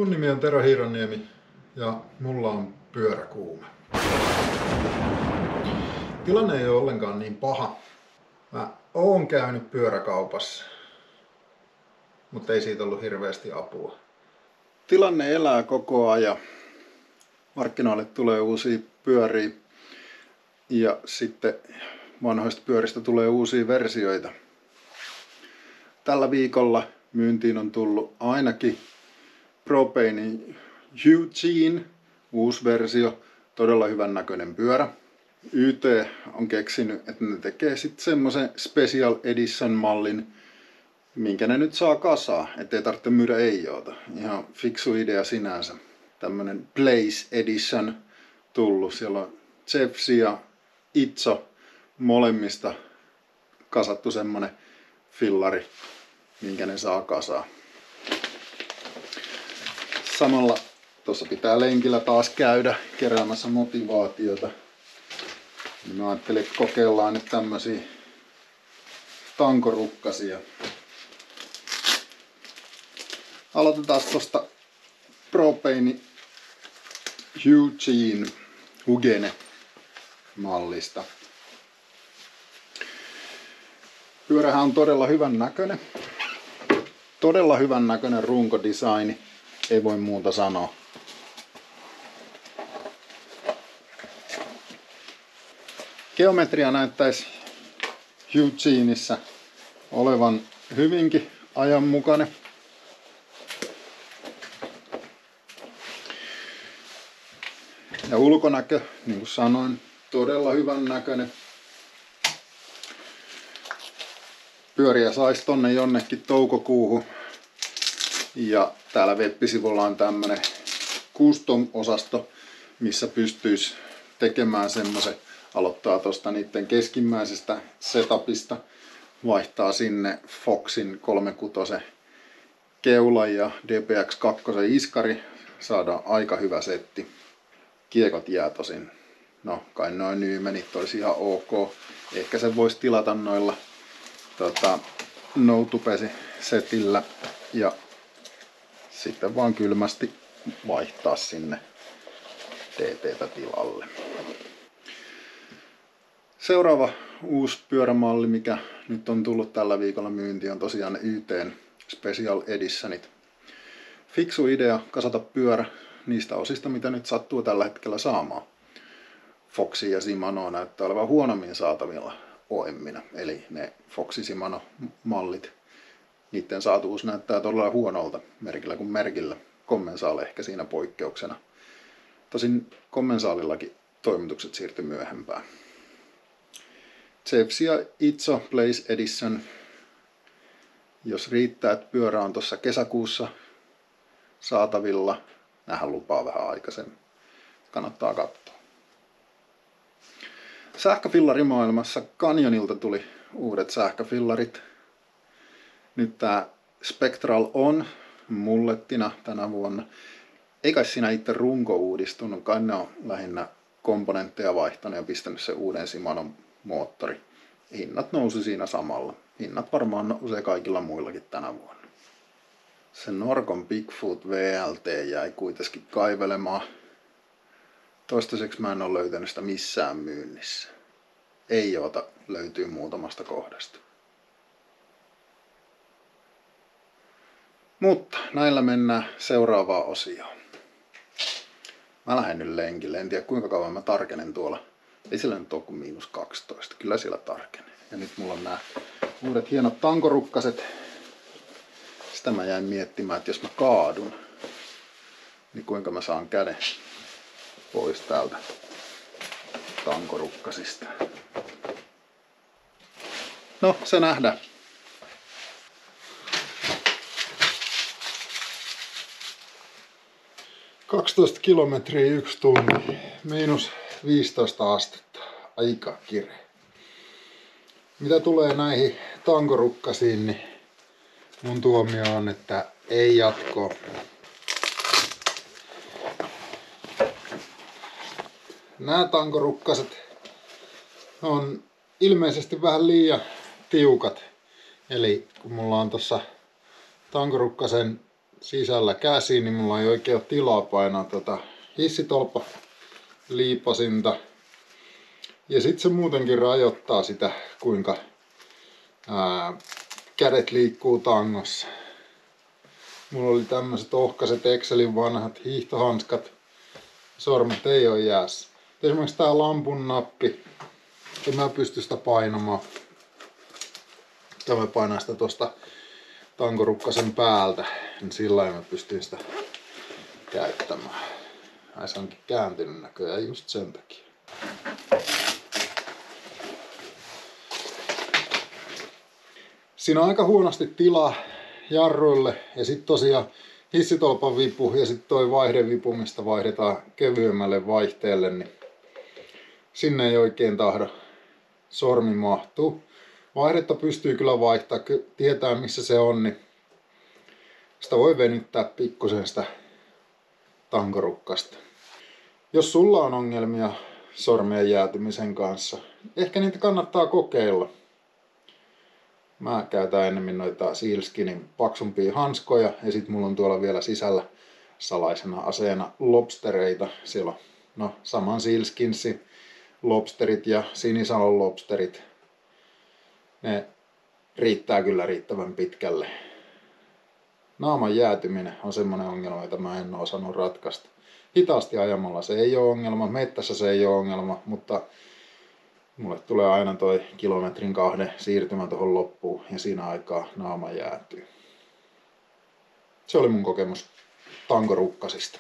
Mun nimi on Tero Hiironiemi ja mulla on pyöräkuume. Tilanne ei ole ollenkaan niin paha. Mä oon käynyt pyöräkaupassa, mutta ei siitä ollut hirveästi apua. Tilanne elää koko ajan. Markkinoille tulee uusia pyöriä ja sitten vanhoista pyöristä tulee uusia versioita. Tällä viikolla myyntiin on tullut ainakin Propainin Eugene, uusi versio, todella hyvän näköinen pyörä. YT on keksinyt, että ne tekee sitten semmoisen Special Edition mallin, minkä ne nyt saa kasaa, ettei tarvitse myydä eijoota. Ihan fiksu idea sinänsä. Tämmönen Blaze Edition tullut. Siellä on Zepsi ja Itso molemmista kasattu semmonen fillari, minkä ne saa kasaa. Samalla tuossa pitää lenkillä taas käydä keräämässä motivaatiota. Mä ajattelin, että kokeillaan nyt tämmösiä tankorukkasia. Aloitetaan tuosta Propainin Eugene mallista. Pyörähän on todella hyvän näköinen. Todella hyvän näköinen runkodesigni. Ei voi muuta sanoa. Geometria näyttäisi Eugeneissä olevan hyvinkin ajanmukainen. Ja ulkonäkö, niin kuin sanoin, todella hyvän näköinen. Pyöriä saisi tonne jonnekin toukokuuhun. Ja täällä web-sivulla on tämmönen custom-osasto, missä pystyisi tekemään semmoisen, aloittaa tuosta niiden keskimmäisestä setupista, vaihtaa sinne Foxin 36 keulan ja DPX2 iskari, saadaan aika hyvä setti. Kiekot jää tosin, no kai noin Nymenit olisi ihan ok. Ehkä se voisi tilata noilla no-tupesi-setillä ja sitten vaan kylmästi vaihtaa sinne TT:tä tilalle. Seuraava uusi pyörämalli, mikä nyt on tullut tällä viikolla myyntiin, on tosiaan YT:n Special Editionit. Fiksu idea kasata pyörä niistä osista, mitä nyt sattuu tällä hetkellä saamaan. Foxi ja Shimano näyttää olevan huonommin saatavilla OEM:inä, eli ne Foxi Shimano mallit. Niiden saatavuus näyttää todella huonolta merkillä kuin merkillä. Commensaal ehkä siinä poikkeuksena. Tosin Commensaalillakin toimitukset siirtyi myöhempään. Zepsi ja Itso Blaze Edition. Jos riittää, että pyörä on tuossa kesäkuussa saatavilla, nähdään lupaa vähän aikaisemmin. Kannattaa katsoa. Sähköfillarimaailmassa Canyonilta tuli uudet sähköfillarit. Nyt tää Spectral on mullettina tänä vuonna. Ei kai siinä itse runko uudistunut, kai ne on lähinnä komponentteja vaihtanut ja pistänyt se uuden Shimanon moottori. Hinnat nousi siinä samalla. Hinnat varmaan nousee kaikilla muillakin tänä vuonna. Se Norcon Bigfoot VLT jäi kuitenkin kaivelemaan. Toistaiseksi mä en ole löytänyt sitä missään myynnissä. Eijoota löytyy muutamasta kohdasta. Mutta näillä mennään seuraavaan osioon. Mä lähden nyt lenkille. En tiedä kuinka kauan mä tarkenen tuolla. Ei siellä nyt ole kuin -12. Kyllä siellä tarkenee. Ja nyt mulla on nämä uudet hienot tankorukkaset. Sitä mä jäin miettimään, että jos mä kaadun, niin kuinka mä saan käden pois täältä tankorukkasista. No, se nähdään. 12 kilometriä 1 tunti, -15 astetta, aika kireä. Mitä tulee näihin tankorukkasiin, niin mun tuomio on, että ei jatkoa. Nämä tankorukkaset on ilmeisesti vähän liian tiukat. Eli kun mulla on tuossa tankorukkasen sisällä käsiin, niin mulla ei oikein ole tilaa painaa hissitolppa liipasinta. Ja sitten se muutenkin rajoittaa sitä, kuinka kädet liikkuu tangossa. Mulla oli tämmöiset ohkaiset Excelin vanhat hiihtohanskat. Sormet ei ole jäässä. Esimerkiksi tää lampun nappi. En mä pysty sitä painamaan. Mä painan sitä tosta tankorukkasen päältä. Niin sillä mä pystyn sitä käyttämään. Ai se onkin kääntynyt näköjään just sen takia. Siinä on aika huonosti tilaa jarruille ja sitten tosiaan hissitolpan vipu ja sitten toi vaihdevipu, mistä vaihdetaan kevyemmälle vaihteelle, niin sinne ei oikein tahdo sormi mahtuu. Vaihdetta pystyy kyllä vaihtaa, tietää missä se on, niin sitä voi venyttää pikkusen sitä tankorukkasta. Jos sulla on ongelmia sormien jäätymisen kanssa, ehkä niitä kannattaa kokeilla. Mä käytän enemmän noita Sealskinin paksumpia hanskoja ja sit mulla on tuolla vielä sisällä salaisena aseena lobstereita. Siellä on saman Sealskinsin lobsterit ja Sinisalon lobsterit. Ne riittää kyllä riittävän pitkälle. Naaman jäätyminen on semmonen ongelma, jota mä en oo osannut ratkaista. Hitaasti ajamalla se ei ole ongelma, mettässä se ei ole ongelma, mutta mulle tulee aina toi 1-2 kilometrin siirtymä tuohon loppuun ja siinä aikaa naama jäätyy. Se oli mun kokemus tankorukkasista.